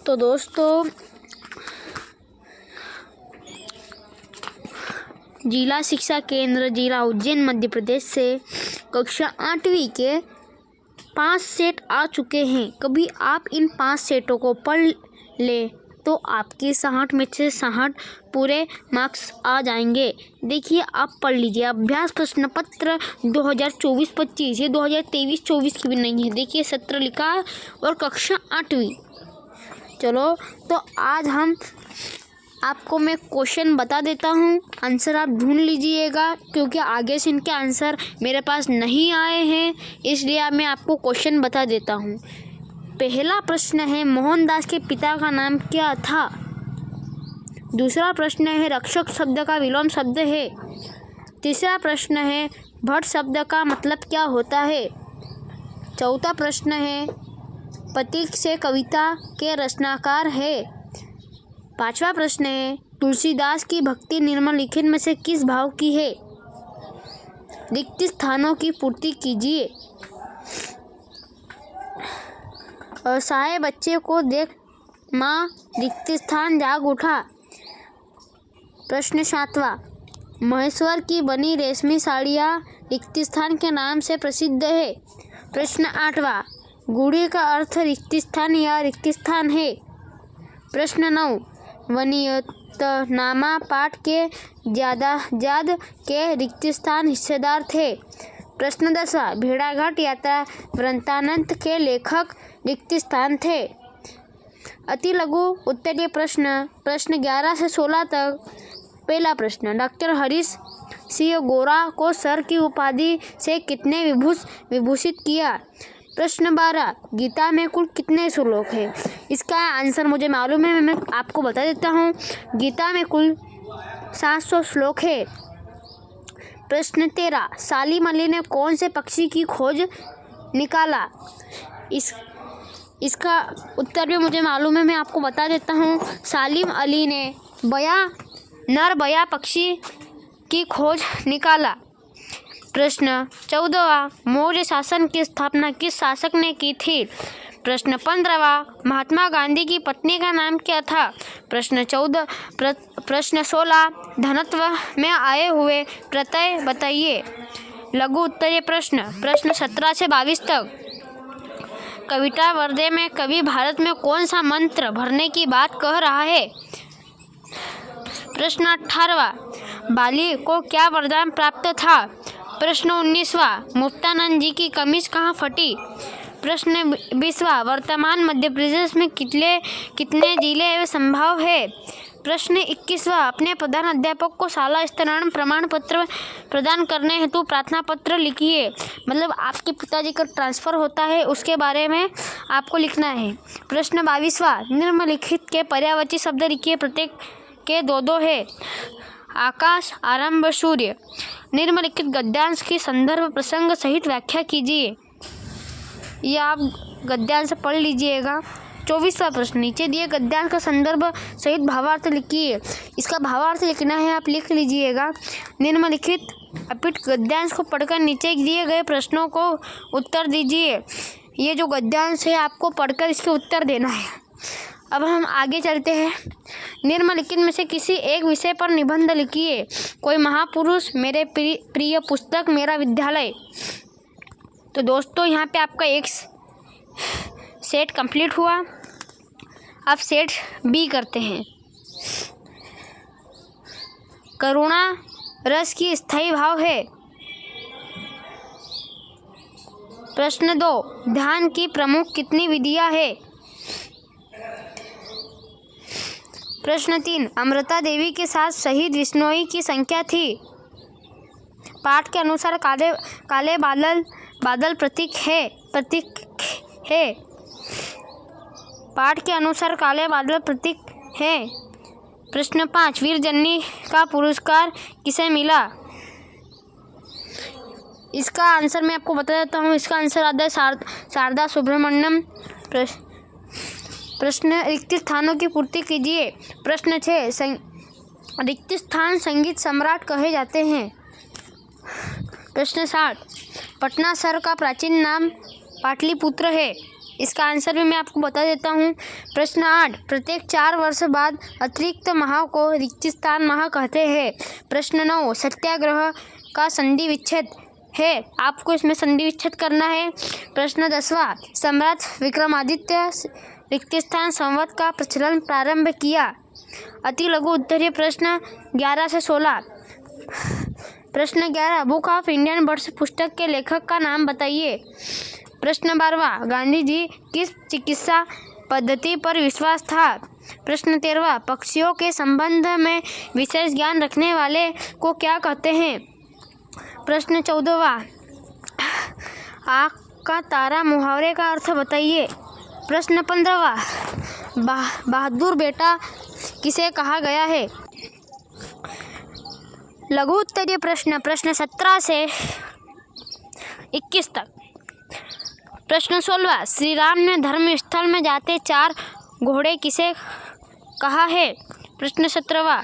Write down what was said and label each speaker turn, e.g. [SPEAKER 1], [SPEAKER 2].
[SPEAKER 1] तो दोस्तों जिला शिक्षा केंद्र जिला उज्जैन मध्य प्रदेश से कक्षा 8वीं के 5 सेट आ चुके हैं। कभी आप इन 5 सेटों को पढ़ ले तो आपकी 60 में से 60 पूरे मार्क्स आ जाएंगे। देखिए आप पढ़ लीजिए। अभ्यास प्रश्न पत्र 2024-25 ये 2023-24 की भी नहीं है। देखिए 17 लिखा है और कक्षा 8वीं। चलो तो आज हम आपको मैं क्वेश्चन बता देता हूँ, आंसर आप ढूंढ लीजिएगा क्योंकि आगे से इनके आंसर मेरे पास नहीं आए हैं, इसलिए मैं आपको क्वेश्चन बता देता हूँ। पहला प्रश्न है मोहनदास के पिता का नाम क्या था। दूसरा प्रश्न है रक्षक शब्द का विलोम शब्द है। तीसरा प्रश्न है भट्ट शब्द का मतलब क्या होता है। चौथा प्रश्न है प्रतीक से कविता के रचनाकार है। पांचवा प्रश्न है तुलसीदास की भक्ति निम्नलिखित में से किस भाव की है। रिक्त स्थानों की पूर्ति कीजिए। असहाय बच्चे को देख माँ रिक्त स्थान जाग उठा। प्रश्न 7वां महेश्वर की बनी रेशमी साड़ियाँ रिक्त स्थान के नाम से प्रसिद्ध है। प्रश्न 8वां गुड़ी का अर्थ रिक्त स्थान या रिक्त स्थान है। प्रश्न 9 वनीयतनामा पाठ के ज्याद के रिक्त स्थान हिस्सेदार थे। प्रश्न 10वां भेड़ाघाट यात्रा वृत्तांत के लेखक रिक्त स्थान थे। अति लघु उत्तरीय प्रश्न 11 से 16 तक। पहला प्रश्न डॉक्टर हरीश सिंह गोरा को सर की उपाधि से कितने विभूषित किया। प्रश्न 12 गीता में कुल कितने श्लोक हैं। इसका आंसर मुझे मालूम है, मैं आपको बता देता हूँ। गीता में कुल 700 श्लोक है। प्रश्न 13 सालिम अली ने कौन से पक्षी की खोज निकाला। इसका उत्तर भी मुझे मालूम है, मैं आपको बता देता हूँ। सालिम अली ने नर बया पक्षी की खोज निकाला। प्रश्न 14वां मौर्य शासन की स्थापना किस शासक ने की थी। प्रश्न 15वां महात्मा गांधी की पत्नी का नाम क्या था। प्रश्न 16 धनत्व में आए हुए प्रत्यय बताइए। लघु उत्तरीय प्रश्न 17 से 22 तक। कविता वर्दे में कवि भारत में कौन सा मंत्र भरने की बात कह रहा है। प्रश्न 18वां बाली को क्या वरदान प्राप्त था। प्रश्न 19वां मुक्तानंद जी की कमीज कहाँ फटी। प्रश्न 20वां वर्तमान मध्य प्रदेश में कितने जिले एवं संभाव है। प्रश्न 21वां अपने प्रधान अध्यापक को शाला स्तरीय प्रमाण पत्र प्रदान करने हेतु प्रार्थना पत्र लिखिए। मतलब आपके पिताजी का ट्रांसफ़र होता है उसके बारे में आपको लिखना है। प्रश्न 22वां निम्नलिखित के पर्यायवाची शब्द लिखिए, प्रत्येक के 2-2 है। आकाश आरंभ सूर्य। निम्नलिखित गद्यांश की संदर्भ प्रसंग सहित व्याख्या कीजिए। यह आप गद्यांश पढ़ लीजिएगा। 24वां प्रश्न नीचे दिए गद्यांश का संदर्भ सहित भावार्थ लिखिए। इसका भावार्थ लिखना है, आप लिख लीजिएगा। निम्नलिखित अपिट गद्यांश को पढ़कर नीचे दिए गए प्रश्नों को उत्तर दीजिए। ये जो गद्यांश है आपको पढ़कर इसके उत्तर देना है। अब हम आगे चलते हैं। निम्नलिखित में से किसी एक विषय पर निबंध लिखिए। कोई महापुरुष, मेरे प्रिय पुस्तक, मेरा विद्यालय। तो दोस्तों यहाँ पे आपका एक सेट कंप्लीट हुआ। अब सेट बी करते हैं। करुणा रस की स्थायी भाव है। प्रश्न 2 ध्यान की प्रमुख कितनी विधियां है। प्रश्न 3 अमृता देवी के साथ शहीद विश्नोई की संख्या थी। पाठ के अनुसार काले बादल प्रतीक है। पाठ के अनुसार काले बादल प्रतीक है। प्रश्न 5 वीर जन्नी का पुरस्कार किसे मिला। इसका आंसर मैं आपको बता देता हूँ। इसका आंसर आता है शारदा सुब्रमण्यम। प्रश्न रिक्त स्थानों की पूर्ति कीजिए। प्रश्न 6 रिक्त स्थान संगीत सम्राट कहे जाते हैं। प्रश्न 7 पटना शहर का प्राचीन नाम पाटलिपुत्र है। इसका आंसर भी मैं आपको बता देता हूँ। प्रश्न 8, प्रत्येक 4 वर्ष बाद अतिरिक्त माह को रिक्तस्थान माह कहते हैं। प्रश्न 9, सत्याग्रह का संधि विच्छेद है, आपको इसमें संधि विच्छेद करना है। प्रश्न 10वां, सम्राट विक्रमादित्य रिक्तस्थान संवत का प्रचलन प्रारंभ किया। अति लघु उत्तरीय प्रश्न 11 से 16। प्रश्न 11, बुक ऑफ इंडियन बर्ड्स पुस्तक के लेखक का नाम बताइए। प्रश्न 12वां, गांधी जी किस चिकित्सा पद्धति पर विश्वास था। प्रश्न 13वां, पक्षियों के संबंध में विशेष ज्ञान रखने वाले को क्या कहते हैं। प्रश्न 14वां, आँख का तारा मुहावरे का अर्थ बताइए। प्रश्न 15वां, बहादुर बेटा किसे कहा गया है। लघु उत्तरीय प्रश्न 17 से 21 तक। प्रश्न 16, श्री राम ने धर्म स्थल में जाते 4 घोड़े किसे कहा है। प्रश्न 17वां,